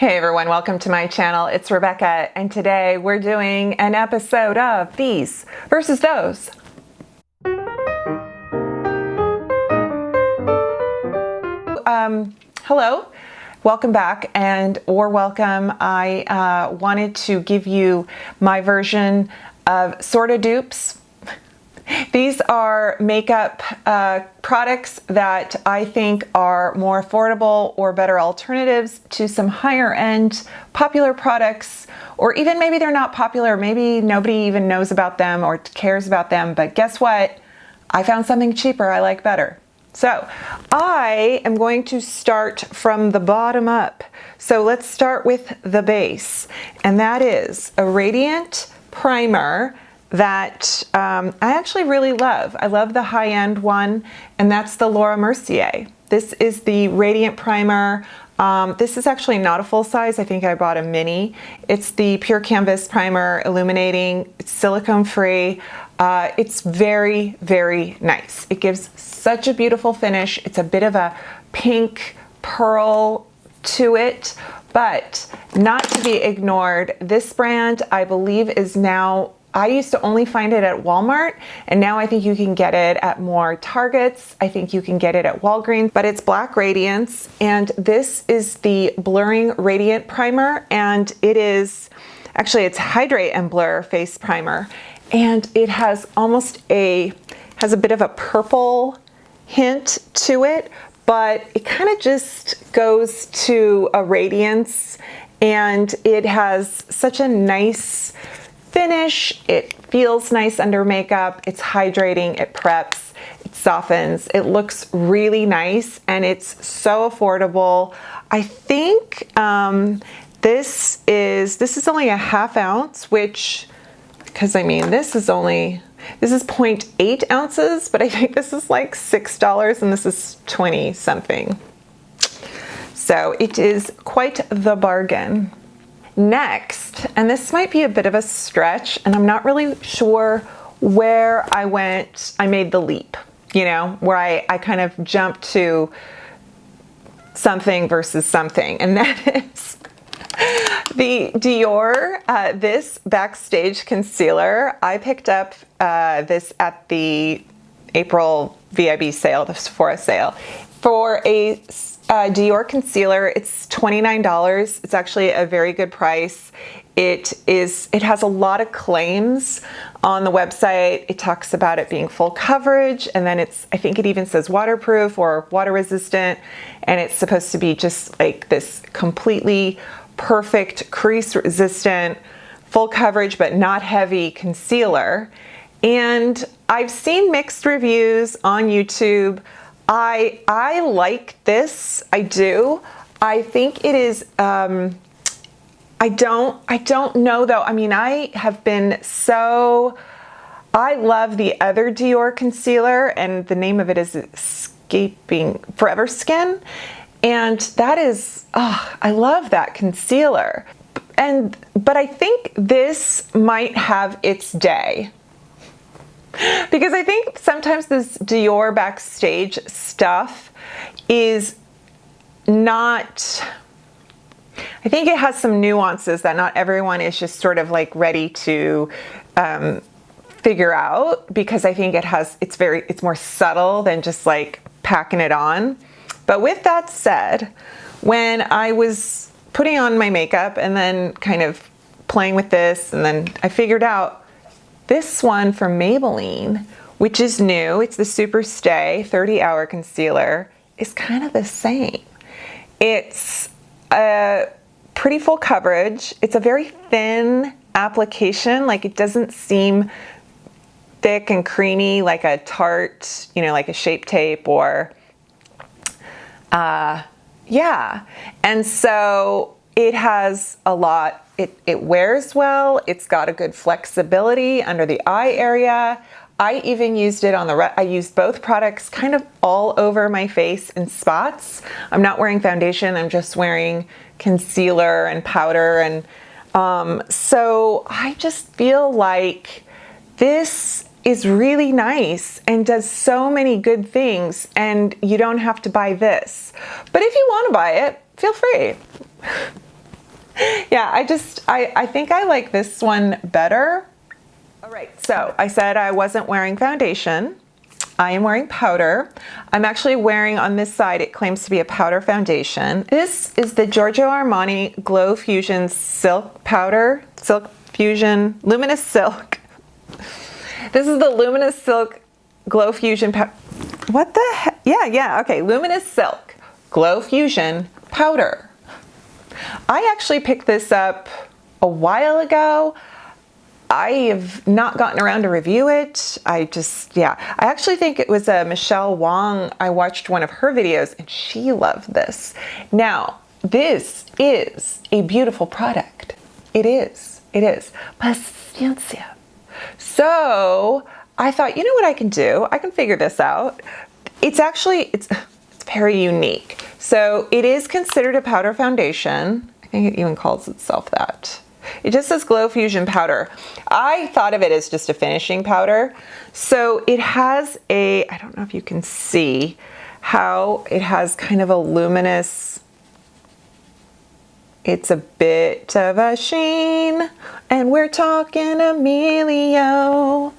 Hey everyone, welcome to my channel. It's Rebecca, and today we're doing an episode of These versus Those. Hello, welcome back, or welcome. I wanted to give you my version of sorta dupes. These are makeup products that I think are more affordable or better alternatives to some higher end popular products, or even maybe they're not popular, maybe nobody even knows about them or cares about them, but guess what? I found something cheaper I like better. So I am going to start from the bottom up. So let's start with the base, and that is a Radiant Primer that I actually really love. I love the high-end one, and that's the Laura Mercier. This is the Radiant Primer. This is actually not a full size. I think I bought a mini. It's the Pure Canvas Primer, illuminating. It's silicone-free. It's very, very nice. It gives such a beautiful finish. It's a bit of a pink pearl to it, but not to be ignored. This brand, I believe, is now, I used to only find it at Walmart, and now I think you can get it at more Targets. I think you can get it at Walgreens, but it's Black Radiance, and this is the Blurring Radiant Primer, and it is, actually it's Hydrate and Blur Face Primer, and it has has a bit of a purple hint to it, but it kind of just goes to a radiance, and it has such a nice finish. It feels nice under makeup. It's hydrating, it preps, it softens. It looks really nice, and it's so affordable. I think this is only a ½ ounce, which, because I mean, this is 0.8 ounces, but I think this is like $6 and this is 20 something. So it is quite the bargain. Next, and this might be a bit of a stretch, and I'm not really sure where I made the leap, you know, where I kind of jumped to something versus something, and that is the Dior, this Backstage Concealer. I picked up this at the April VIB sale, the Sephora sale, for a Dior concealer. It's $29. It's actually a very good price. It has a lot of claims on the website. It talks about it being full coverage, and then I think it even says waterproof or water resistant, and it's supposed to be just like this completely perfect crease resistant, full coverage but not heavy concealer. And I've seen mixed reviews on YouTube. I like this. I do. I think it is, I don't know though. I mean, I love the other Dior concealer, and the name of it is Forever Skin. And that is, I love that concealer. But I think this might have its day, because I think sometimes this Dior Backstage stuff is not, I think it has some nuances that not everyone is just sort of like ready to figure out, because I think it's more subtle than just like packing it on. But with that said, when I was putting on my makeup and then kind of playing with this, and then I figured out this one from Maybelline, which is new, it's the Super Stay 30-hour concealer, is kind of the same. It's a pretty full coverage. It's a very thin application. Like, it doesn't seem thick and creamy like a Tarte, you know, like a Shape Tape or yeah. And so it has a lot. It wears well. It's got a good flexibility under the eye area. I even used it I used both products kind of all over my face in spots. I'm not wearing foundation. I'm just wearing concealer and powder. And so I just feel like this is really nice and does so many good things, and you don't have to buy this. But if you want to buy it, feel free. Yeah, I think I like this one better. All right, so I said I wasn't wearing foundation. I am wearing powder. I'm actually wearing on this side, it claims to be a powder foundation. This is the Giorgio Armani Glow Fusion Silk Powder, Silk Fusion, Luminous Silk. This is the Luminous Silk Glow Fusion powder. What the heck? Yeah, okay, Luminous Silk Glow Fusion Powder. I actually picked this up a while ago. I have not gotten around to review it. I actually think it was a Michelle Wong. I watched one of her videos and she loved this. Now, this is a beautiful product. It is. Paciencia. So I thought, you know what I can do? I can figure this out. It's very unique. So it is considered a powder foundation. I think it even calls itself that. It just says Glow Fusion Powder. I thought of it as just a finishing powder. So it has I don't know if you can see how it has kind of a luminous, it's a bit of a sheen, and we're talking Emilio.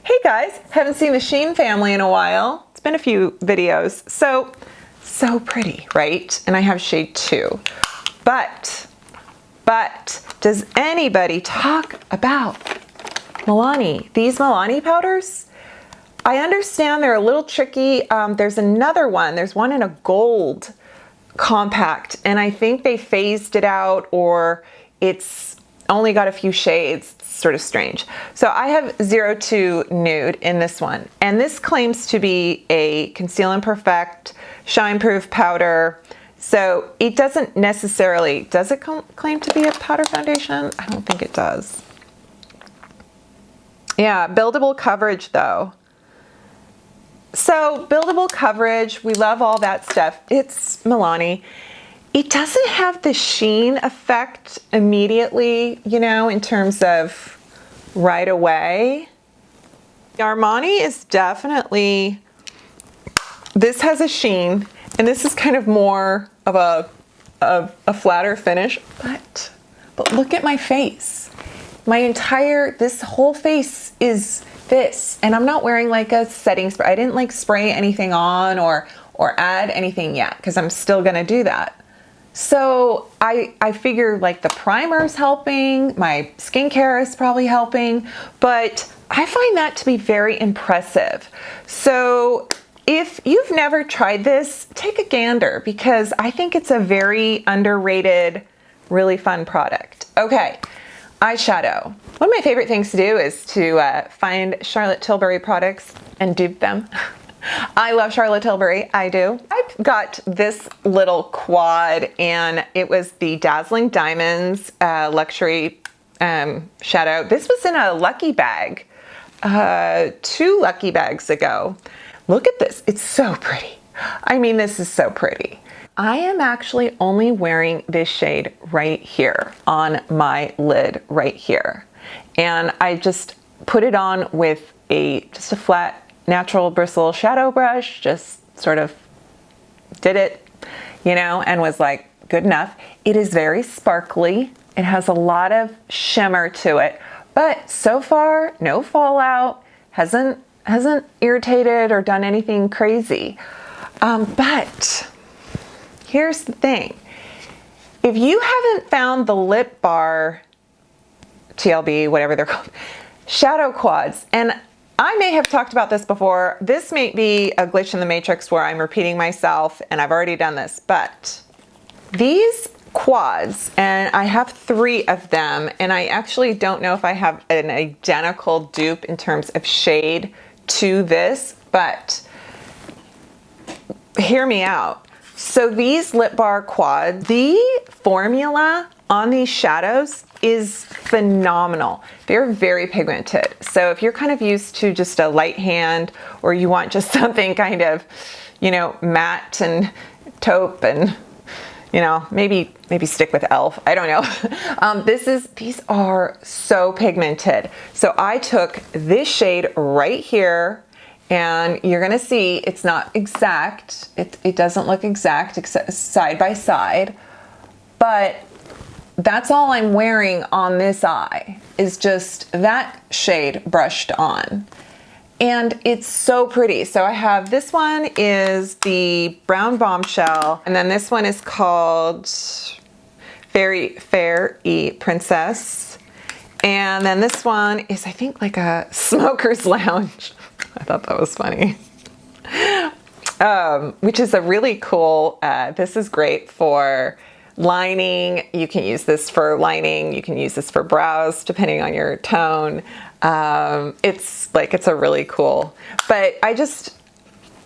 Hey guys, haven't seen the Sheen family in a while. It's been a few videos. So pretty, right? And I have shade 2. But does anybody talk about Milani? These Milani powders? I understand they're a little tricky. There's another one. There's one in a gold compact, and I think they phased it out, or it's only got a few shades. It's sort of strange. So I have 02 Nude in this one, and this claims to be a Conceal and Perfect Shine Proof powder. So it doesn't necessarily, does it claim to be a powder foundation? I don't think it does. Yeah, buildable coverage though. So buildable coverage, we love all that stuff. It's Milani. It doesn't have the sheen effect immediately, you know, in terms of right away. Armani is definitely, this has a sheen, and this is kind of more of a flatter finish, but look at my face. This whole face is this, and I'm not wearing like a setting spray. I didn't like spray anything on or add anything yet, because I'm still gonna do that. So I figure like the primer's helping, my skincare is probably helping, but I find that to be very impressive. So if you've never tried this, take a gander, because I think it's a very underrated, really fun product. Okay, eyeshadow. One of my favorite things to do is to find Charlotte Tilbury products and dupe them. I love Charlotte Tilbury, I do. I got this little quad, and it was the Dazzling Diamonds Luxury shadow. This was in a lucky bag 2 lucky bags ago. Look at this, it's so pretty. I mean, this is so pretty. I am actually only wearing this shade right here on my lid right here. And I just put it on with just a flat natural bristle shadow brush, just sort of did it, you know, and was like, good enough. It is very sparkly. It has a lot of shimmer to it, but so far, no fallout, hasn't irritated or done anything crazy. But here's the thing. If you haven't found the Lip Bar TLB, whatever they're called, shadow quads, and I may have talked about this before, this may be a glitch in the matrix where I'm repeating myself, and I've already done this, but these quads, and I have 3 of them, and I actually don't know if I have an identical dupe in terms of shade to this, but hear me out. So these Lip Bar quads, the formula on these shadows is phenomenal. They're very pigmented. So if you're kind of used to just a light hand, or you want just something kind of, you know, matte and taupe, and, you know, maybe stick with e.l.f. I don't know. These are so pigmented. So I took this shade right here, and you're gonna see it's not exact. It doesn't look exact except side by side, but that's all I'm wearing on this eye, is just that shade brushed on. And it's so pretty. So I have, this one is the Brown Bombshell, and then this one is called Very Fair-y Princess. And then this one is, I think, like a Smoker's Lounge. I thought that was funny. Which is a really cool, this is great for lining. You can use this for lining. You can use this for brows, depending on your tone. It's a really cool, but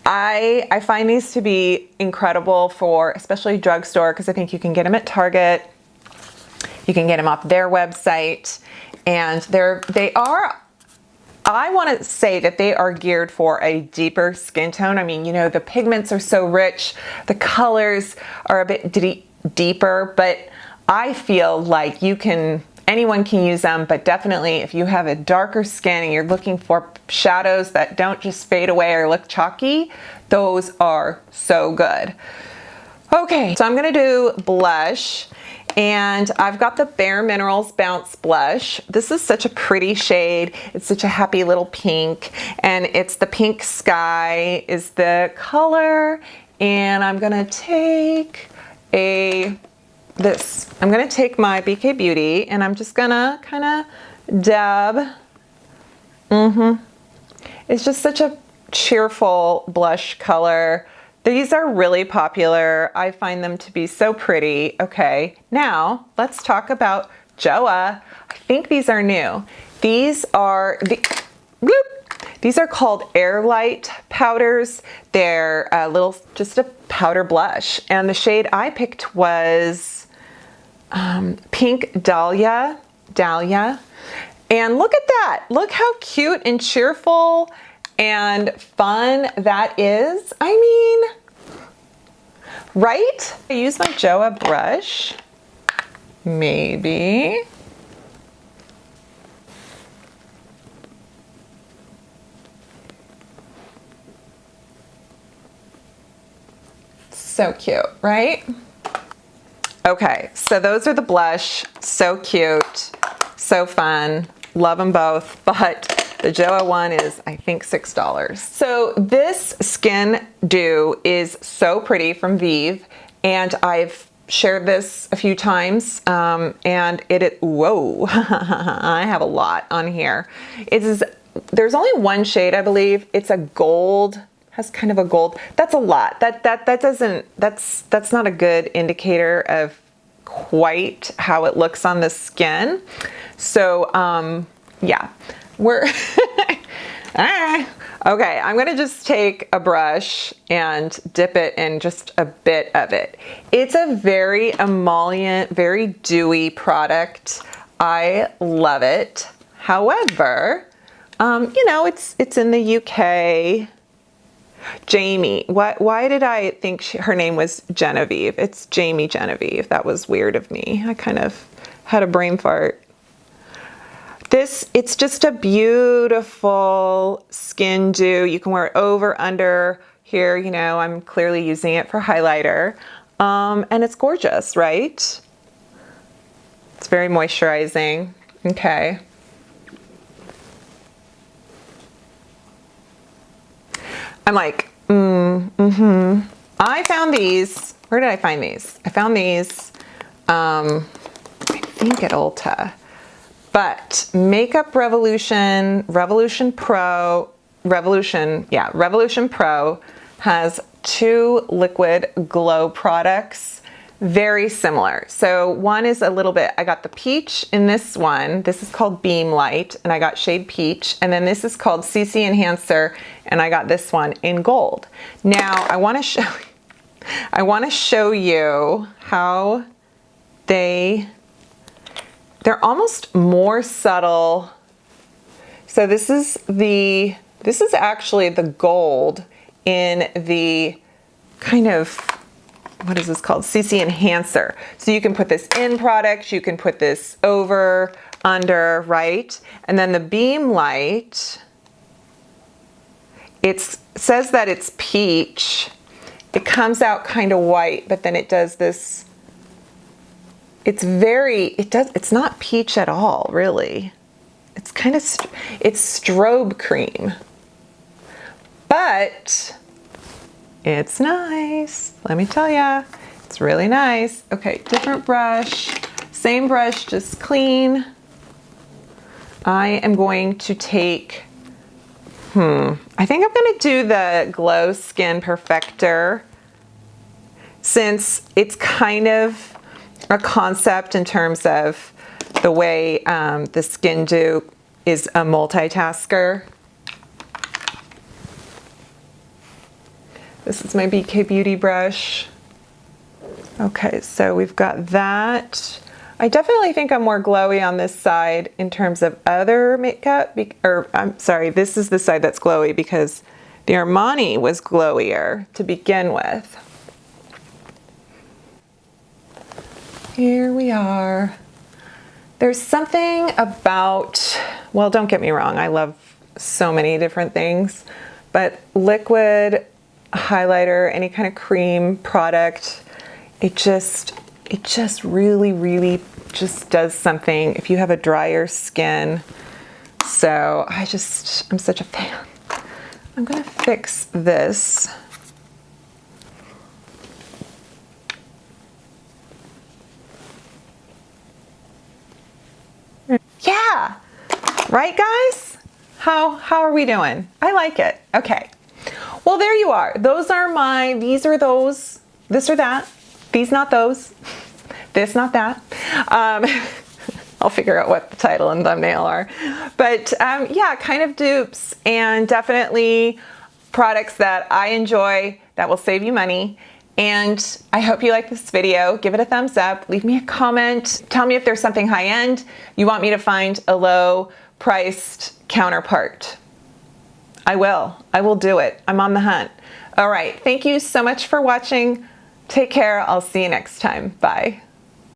I find these to be incredible for especially drugstore, because I think you can get them at Target. You can get them off their website, and I want to say that they are geared for a deeper skin tone. I mean, you know, the pigments are so rich, the colors are a bit deeper, but I feel like anyone can use them, but definitely if you have a darker skin and you're looking for shadows that don't just fade away or look chalky, those are so good. Okay, so I'm gonna do blush, and I've got the Bare Minerals Bounce Blush. This is such a pretty shade. It's such a happy little pink, and it's the Pink Sky is the color, and I'm gonna take I'm gonna take my BK Beauty, and I'm just gonna kind of dab. It's just such a cheerful blush color. These are really popular. I find them to be so pretty. Okay, now let's talk about JOA. I think these are new. These are called Airlight powders. They're just a powder blush, and the shade I picked was Pink Dahlia. And look at that. Look how cute and cheerful and fun that is. I mean, right? I use my JOA brush, maybe. So cute, right? Okay, so those are the blush. So cute, so fun. Love them both, but the JOA one is, I think, $6. So this Skin Dew is so pretty from Vive, and I've shared this a few times, and whoa, I have a lot on here. There's only one shade, I believe. It's a gold, has kind of a gold. That's a lot. That's not a good indicator of quite how it looks on the skin. So yeah, okay, I'm gonna just take a brush and dip it in just a bit of it. It's a very emollient, very dewy product. I love it. However, you know, it's in the UK. Jamie, why did I think her name was Genevieve? It's Jamie Genevieve. That was weird of me. I kind of had a brain fart. It's just a beautiful Skin Dew. You can wear it over, under. Here, you know, I'm clearly using it for highlighter. And it's gorgeous, right? It's very moisturizing. Okay. I'm like, I found these. Where did I find these? I found these, I think at Ulta. But Makeup Revolution Pro has two liquid glow products, very similar. So one is a little bit, I got the peach in this one. This is called Beam Light, and I got shade peach. And then this is called CC Enhancer, and I got this one in gold. Now I want to show you how they're almost more subtle. So this is actually the gold in the kind of, what is this called? CC Enhancer. So you can put this in products, you can put this over, under, right? And then the Beam Light, it says that it's peach. It comes out kind of white, but then it does this It's very, it's not peach at all, really. It's kind of, it's strobe cream. But it's nice, let me tell ya. It's really nice. Okay, different brush, same brush, just clean. I am going to take, I think I'm gonna do the Glow Skin Perfector, since it's kind of a concept in terms of the way the skin dupe is a multitasker. This is my BK Beauty brush. Okay, so we've got that. I definitely think I'm more glowy on this side in terms of other makeup, or I'm sorry, this is the side that's glowy because the Armani was glowier to begin with. Here we are. There's something about, well, don't get me wrong, I love so many different things, but liquid highlighter, any kind of cream product, it just really just does something if you have a drier skin. So I'm such a fan. I'm gonna fix this. Yeah, right guys? How are we doing? I like it. Okay. Well, there you are. Those are my, these are those, this or that, these not those, this not that. I'll figure out what the title and thumbnail are. But yeah, kind of dupes, and definitely products that I enjoy that will save you money. And I hope you like this video. Give it a thumbs up, leave me a comment, tell me if there's something high-end you want me to find a low-priced counterpart. I will do it. I'm on the hunt. All right, thank you so much for watching. Take care, I'll see you next time. Bye.